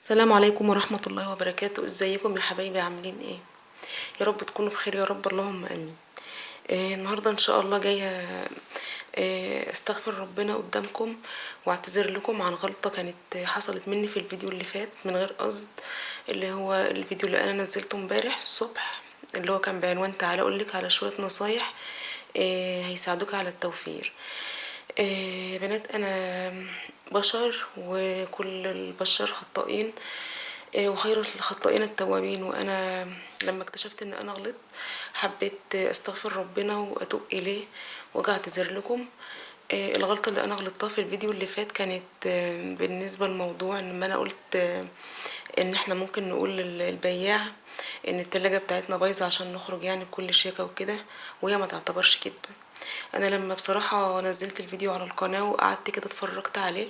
السلام عليكم ورحمة الله وبركاته. ازيكم يا حبايبي؟ عاملين ايه؟ يا رب تكونوا بخير يا رب، اللهم امين. النهاردة ان شاء الله جاية استغفر ربنا قدامكم واعتذر لكم عن غلطة كانت حصلت مني في الفيديو اللي فات من غير قصد، اللي هو الفيديو اللي انا نزلته امبارح الصبح، اللي هو كان بعنوان تعالى اقولك على شوية نصايح هيساعدوك على التوفير. بنات، انا بشر وكل البشر خطائين، وخير الخطائين التوابين. وانا لما اكتشفت ان انا غلطت حبيت استغفر ربنا واتوب اليه واجي اعتذر لكم. الغلطة اللي انا غلطتها في الفيديو اللي فات كانت بالنسبة لموضوع ان انا قلت ان احنا ممكن نقول للبياع ان التلاجة بتاعتنا بايظة عشان نخرج يعني بكل شياكة وكده، وهي ما تعتبرش كده. انا لما بصراحة نزلت الفيديو على القناة وقعدت كده اتفرجت عليه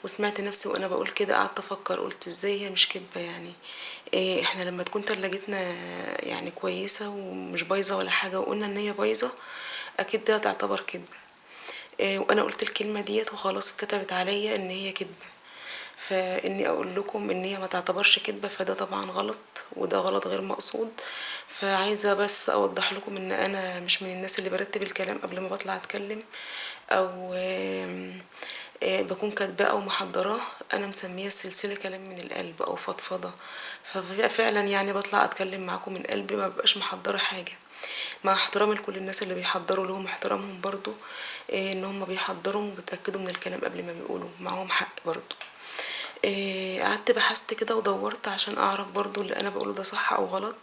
وسمعت نفسي وانا بقول كده، قعدت افكر قلت ازاي هي مش كدبة يعني. إيه، احنا لما تكون تلاجتنا يعني كويسة ومش بايظة ولا حاجة وقلنا ان هي بايظة، اكيد ده تعتبر كدبة. إيه، وانا قلت الكلمة ديت وخلاص اتكتبت عليا ان هي كدبة، فاني اقول لكم ان هي ما تعتبرش كدبة فده طبعا غلط، وده غلط غير مقصود. فعايزة بس اوضح لكم ان انا مش من الناس اللي برتب الكلام قبل ما بطلع اتكلم، او بكون كاتباه او محضراه. انا مسميه السلسله كلام من القلب او فضفضه، ففعلا يعني بطلع اتكلم معاكم من قلبي، ما ببقاش محضره حاجه، مع احترامي لكل الناس اللي بيحضروا لهم احترامهم برضو. ان هم بيحضروا وبيتاكدوا من الكلام قبل ما بيقولوا، معاهم حق برضو. قعدت بحثت كده ودورت عشان اعرف برضو اللي انا بقوله ده صح او غلط.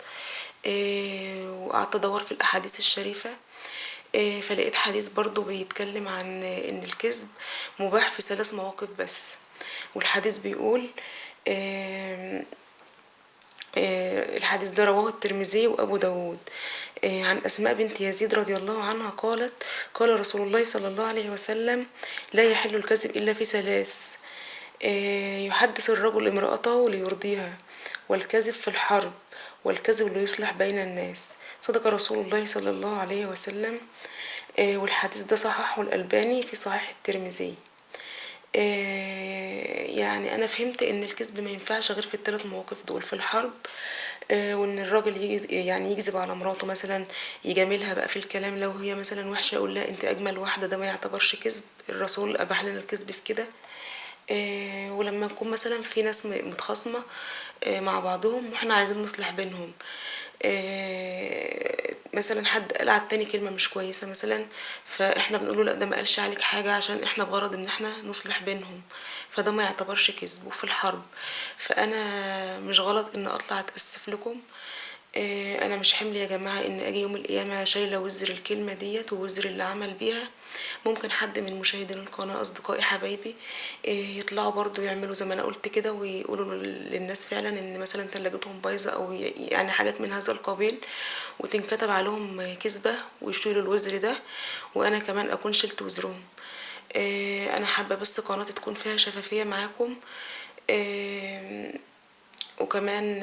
وقعدت ادور في الاحاديث الشريفة. فلقيت حديث برضو بيتكلم عن ان الكذب مباح في 3 مواقف بس. والحديث بيقول آه، الحديث ده رواه الترمذي وابو داود، عن اسماء بنت يزيد رضي الله عنها قالت: قال رسول الله صلى الله عليه وسلم: لا يحل الكذب الا في 3: يحدث الرجل امرأته ليرضيها، والكذب في الحرب، والكذب ليصلح بين الناس. صدق رسول الله صلى الله عليه وسلم. والحديث ده صححه الألباني في صحيح الترمذي. يعني انا فهمت ان الكذب ما ينفعش غير في ال3 مواقف دول: في الحرب، وان الراجل يعني يكذب على مراته مثلا، يجاملها بقى في الكلام، لو هي مثلا وحشه يقول لها انت اجمل واحده، ده ما يعتبرش كذب، الرسول اباح لنا الكذب في كده. ولما نكون مثلا في ناس متخاصمه مع بعضهم واحنا عايزين نصلح بينهم، مثلا حد قال على التاني كلمة مش كويسة مثلا، فاحنا بنقوله لا ده ما قالش عليك حاجة، عشان احنا بغرض ان احنا نصلح بينهم، فده ما يعتبرش كذب. وفي الحرب، فانا مش غلط ان اطلع اتأسف لكم. انا مش حمل يا جماعة ان اجي يوم القيامة شايلة وزر الكلمة ديت ووزر اللي عمل بيها. ممكن حد من مشاهدين القناة اصدقائي حبايبي يطلعوا برضو يعملوا زي ما انا قلت كده، ويقولوا للناس فعلا ان مثلا تلاجتهم بايظة او يعني حاجات من هذا القبيل، وتنكتب عليهم كذبة ويشيلوا الوزر ده، وانا كمان اكون شلت وزرهم. انا حابة بس قناتي تكون فيها شفافية معاكم. آه، وكمان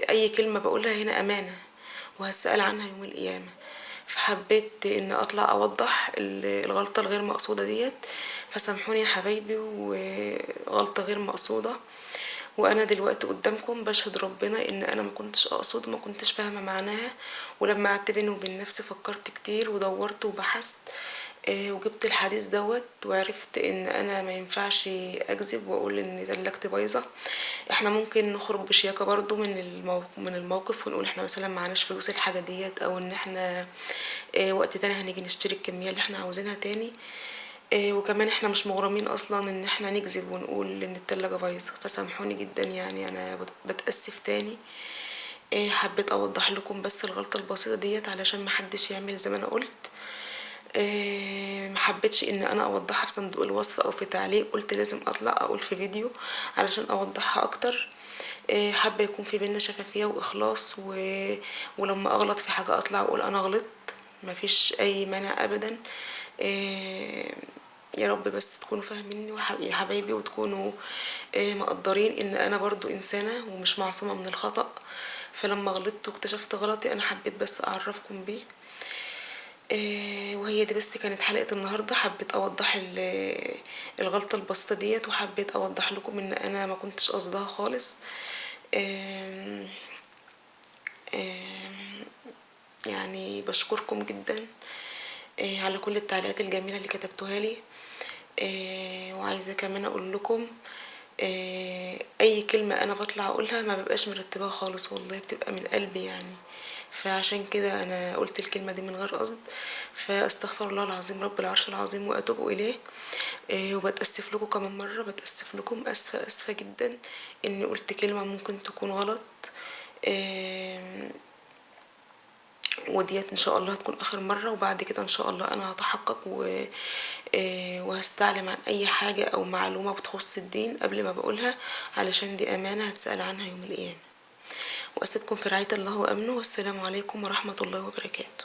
اي كلمة بقولها هنا امانة وهتسأل عنها يوم القيامة. فحبيت ان اطلع اوضح الغلطة الغير مقصودة ديت، فسامحوني يا حبايبي، وغلطة غير مقصودة. وانا دلوقتي قدامكم بشهد ربنا ان انا ما كنتش اقصد، ما كنتش فاهمة معناها. ولما قعدت بيني وبين نفسي فكرت كتير ودورت وبحثت، وجبت الحديث دوت وعرفت ان انا ما ينفعش اكذب واقول ان تلاجتي بايظه. احنا ممكن نخرج بشياكه برضو من الموقف ونقول احنا مثلا معناش فلوس الحاجه ديت، او ان احنا وقت تاني هنيجي نشتري الكميه اللي احنا عاوزينها تاني. وكمان احنا مش مغرمين اصلا ان احنا نكذب ونقول ان التلاجة بايظه، فسامحوني جدا يعني انا بتاسف تاني. حبيت اوضح لكم بس الغلطه البسيطه ديت علشان محدش يعمل زي ما انا قلت. محبتش ان انا اوضحها في صندوق الوصف او في تعليق، قلت لازم اطلع اقول في فيديو علشان اوضحها اكتر. حابه يكون في بينا شفافيه واخلاص، ولما اغلط في حاجه اطلع اقول انا غلطت، مفيش اي مانع ابدا. آه، يا رب بس تكونوا فاهميني يا حبايبي، وتكونوا مقدرين ان انا برضو انسانه ومش معصومه من الخطأ. فلما غلطت واكتشفت غلطي انا حبيت بس اعرفكم بيه. وهي دي بس كانت حلقة النهاردة. حبيت اوضح الغلطة البسيطة ديت، وحبيت اوضح لكم ان انا ما كنتش قصدها خالص. آم، آم، يعني بشكركم جدا على كل التعليقات الجميلة اللي كتبتوها لي. وعايزة كمان اقول لكم اي كلمة انا بطلع اقولها ما ببقاش مرتبها خالص، والله بتبقى من قلبي يعني. فعشان كده انا قلت الكلمة دي من غير قصد، فاستغفر الله العظيم رب العرش العظيم واتوب اليه. وبتأسف لكم كمان مرة، بتأسف لكم، اسفة اسفة جدا اني قلت كلمة ممكن تكون غلط. آم، وديت ان شاء الله هتكون اخر مرة، وبعد كده ان شاء الله انا هتحقق وهستعلم عن اي حاجة او معلومة بتخص الدين قبل ما بقولها، علشان دي امانة هتسأل عنها يوم القيامة. واسيبكم في رعاية الله وامنه، والسلام عليكم ورحمة الله وبركاته.